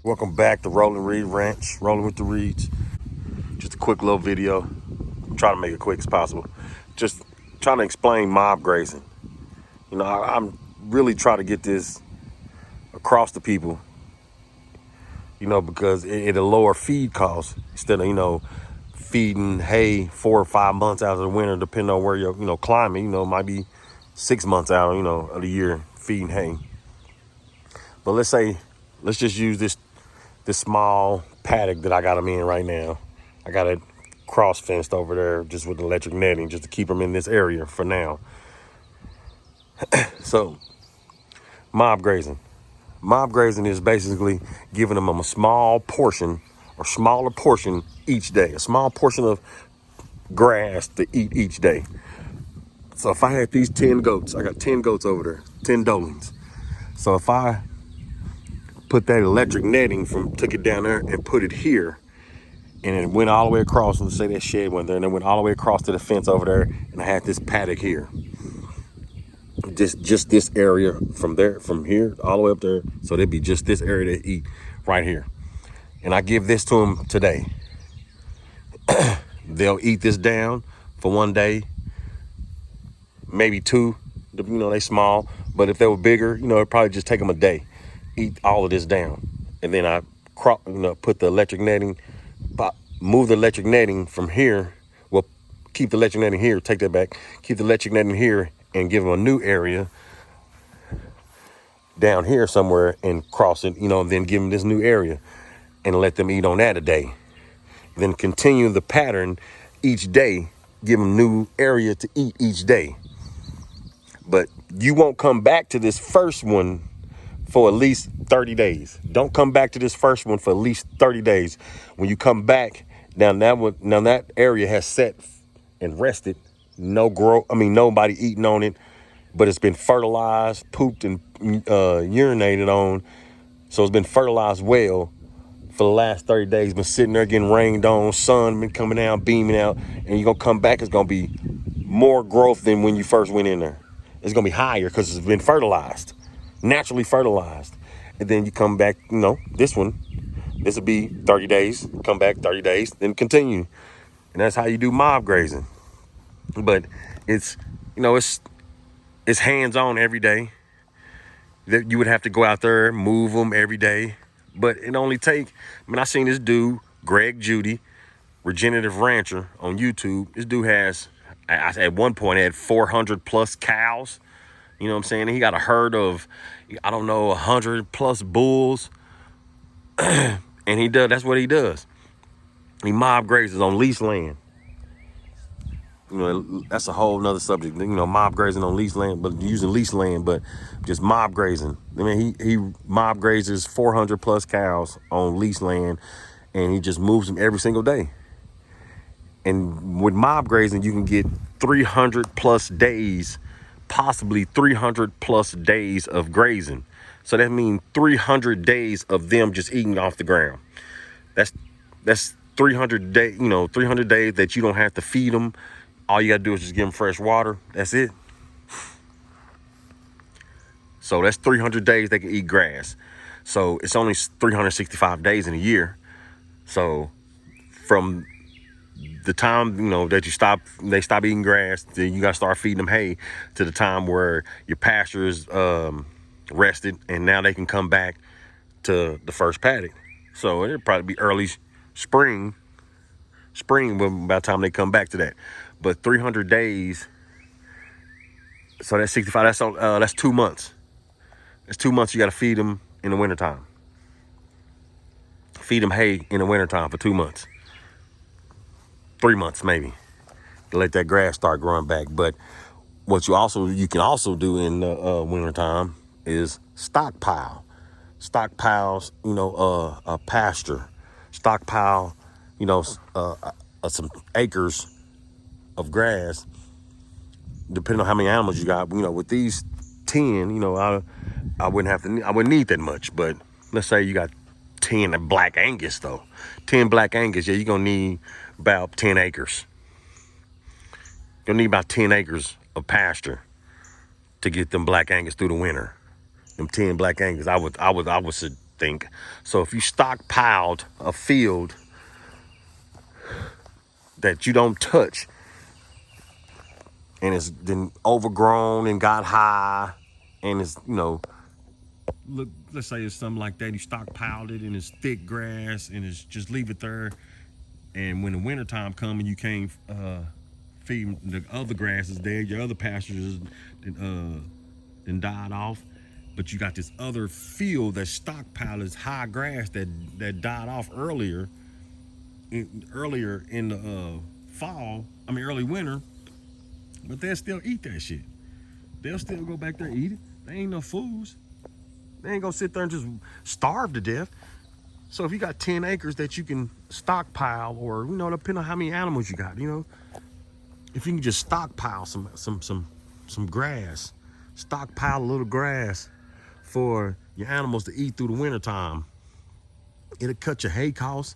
Welcome back to Rolling Reed Ranch, Rolling with the Reeds. Just a quick little video. I'm trying to make it quick as possible. Just trying to explain mob grazing. I'm really trying to get this across to people, because it'll lower feed costs instead of, feeding hay 4 or 5 months out of the winter, depending on where your, climate, it might be 6 months out, of the year feeding hay. But let's just use this small paddock that I got them in right now. I got it cross fenced over there just with electric netting just to keep them in this area for now. So mob grazing. Mob grazing is basically giving them a small portion or smaller portion each day, a small portion of grass to eat each day. So if I had these 10 goats, I got 10 goats over there, 10 dolings. So if I put that electric netting took it down there and put it here, and it went all the way across, let's say that shed went there, and it went all the way across to the fence over there, and I had this paddock here. Just this area from here, all the way up there. So there'd be just this area to eat right here. And I give this to them today. They'll eat this down for one day, maybe two. They small, but if they were bigger, it'd probably just take them a day. Eat all of this down. And then I put the electric netting, move the electric netting from here. Well, keep the electric netting here, take that back. Keep the electric netting here and give them a new area down here somewhere and cross it, then give them this new area and let them eat on that a day. Then continue the pattern each day, give them new area to eat each day. But you won't come back to this first one for at least 30 days. Don't come back to this first one for at least 30 days. When you come back, now that area has set and rested. No growth. Nobody eating on it, but it's been fertilized, pooped, and urinated on. So it's been fertilized well for the last 30 days. Been sitting there getting rained on, sun been coming out, beaming out, and you're gonna come back. It's gonna be more growth than when you first went in there. It's gonna be higher because it's been fertilized, naturally fertilized. And then you come back, this will be 30 days, come back 30 days, then continue. And that's how you do mob grazing. But it's hands-on every day. That you would have to go out there, move them every day. But it only take, I seen this dude, Greg Judy, Regenerative Rancher on YouTube. This dude at one point had 400 plus cows. You know what I'm saying? He got a herd of, 100 plus bulls. And that's what he does. He mob grazes on leased land. That's a whole nother subject. Mob grazing on leased land, but using leased land, but just mob grazing. He mob grazes 400 plus cows on leased land, and he just moves them every single day. And with mob grazing, you can get 300 plus days, possibly 300 plus days of grazing. So that means 300 days of them just eating off the ground. That's 300 days that you don't have to feed them. All you gotta do is just give them fresh water. That's it. So that's 300 days they can eat grass. So it's only 365 days in a year. So from the time, that they stop eating grass, then you gotta start feeding them hay to the time where your pasture is rested, and now they can come back to the first paddock. So it'll probably be early spring by the time they come back to that. But 300 days, so that's 65, that's 2 months. That's 2 months you got to feed them in the wintertime. Feed them hay in the wintertime for 2 months. 3 months maybe, to let that grass start growing back. But what you can also do in the wintertime is stockpile. Stockpiles, a pasture. Stockpile, some acres of grass, depending on how many animals you got. With these 10, I wouldn't need that much. But let's say you got 10 black Angus though. 10 black Angus, yeah, you're gonna need about 10 acres. You'll need about 10 acres of pasture to get them black Angus through the winter. Them 10 black Angus, I would think. So if you stockpiled a field that you don't touch and it's then overgrown and got high and it's, look, let's say it's something like that. You stockpiled it and it's thick grass and it's just leave it there. And when the wintertime comes and you can't feed the other grasses there, your other pastures then died off. But you got this other field that stockpiled is high grass that died off earlier in the fall. I mean early winter. But they'll still eat that shit. They'll still go back there and eat it. They ain't no fools. They ain't gonna sit there and just starve to death. So if you got 10 acres that you can stockpile, or depending on how many animals you got, if you can just stockpile some grass, stockpile a little grass for your animals to eat through the wintertime, it'll cut your hay costs,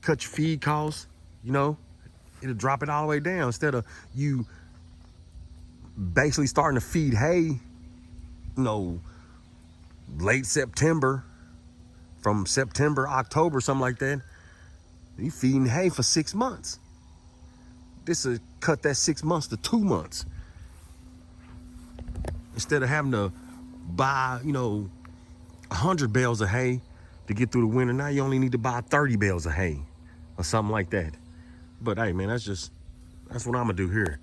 cut your feed costs, it'll drop it all the way down instead of you basically starting to feed hay, late September, from September, October, something like that. You feeding hay for 6 months. This will cut that 6 months to 2 months. Instead of having to buy, 100 bales of hay to get through the winter, now you only need to buy 30 bales of hay or something like that. But hey, man, that's what I'm gonna do here.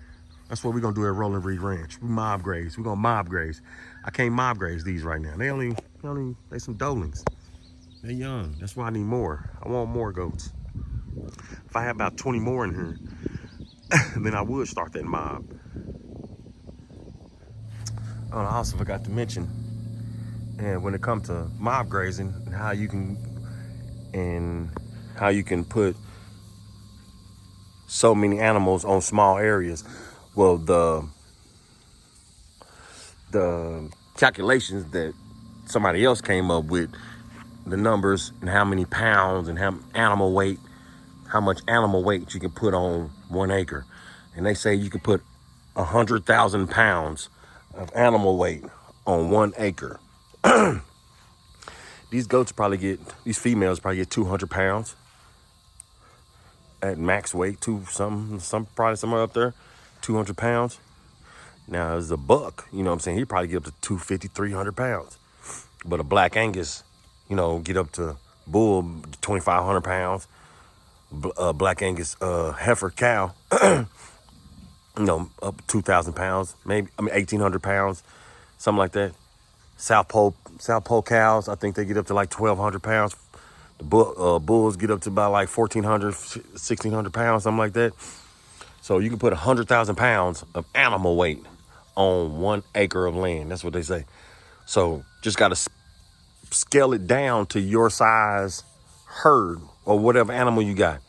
That's what we're gonna do at Rolling Reed Ranch. We mob graze. We're gonna mob graze. I can't mob graze these right now. They some dolings. They're young. That's why I need more. I want more goats. If I have about 20 more in here, then I would start that mob. I also forgot to mention, and when it comes to mob grazing and how you can put so many animals on small areas. Well, the calculations that somebody else came up with, the numbers and how many pounds and how much animal weight you can put on 1 acre. And they say you can put 100,000 pounds of animal weight on 1 acre. These females probably get 200 pounds at max weight, probably somewhere up there, 200 pounds. Now, as a buck, you know what I'm saying, he probably get up to 250, 300 pounds. But a Black Angus, get up to bull, 2,500 pounds. Black Angus heifer cow, up 2,000 pounds, 1,800 pounds, something like that. South Pole cows, I think they get up to like 1,200 pounds. The bulls get up to about like 1,400, 1,600 pounds, something like that. So you can put 100,000 pounds of animal weight on 1 acre of land. That's what they say. So just got to scale it down to your size herd or whatever animal you got.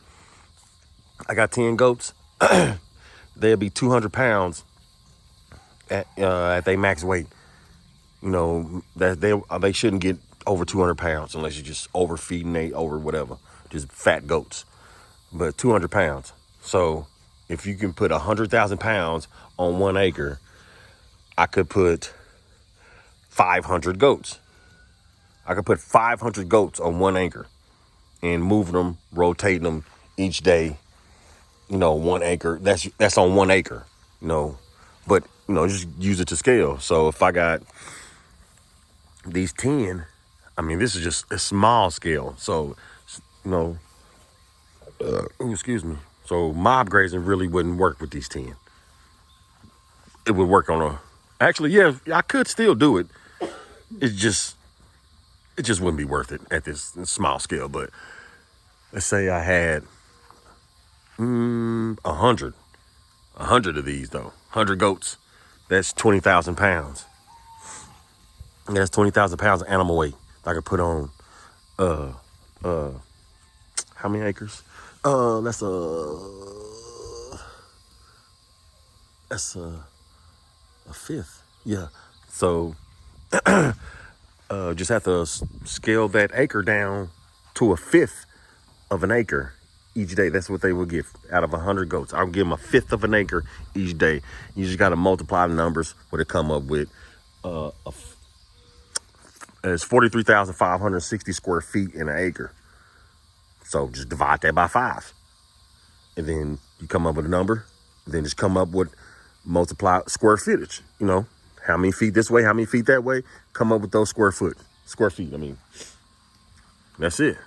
I got 10 goats. They'll be 200 pounds at their max weight. That they shouldn't get over 200 pounds unless you're just overfeeding over whatever, just fat goats. But 200 pounds. So if you can put 100,000 pounds on 1 acre, I could put 500 goats. I could put 500 goats on 1 acre and moving them, rotating them each day. 1 acre. That's on 1 acre. But just use it to scale. So if I got these 10, this is just a small scale. So excuse me. So mob grazing really wouldn't work with these 10. It would work on actually, yeah, I could still do it. It just wouldn't be worth it at this small scale. But let's say I had 100 of these though, 100 goats. That's 20,000 pounds. That's 20,000 pounds of animal weight I could put on, how many acres? That's a fifth. Yeah. So, just have to scale that acre down to a fifth of an acre each day. That's what they would get out of 100 goats. I'll give them a fifth of an acre each day. You just got to multiply the numbers, what it come up with. It's 43,560 square feet in an acre. So just divide that by 5. And then you come up with a number. Then just come up with multiply square footage. You know, how many feet this way, how many feet that way. Come up with those square feet. I mean, that's it.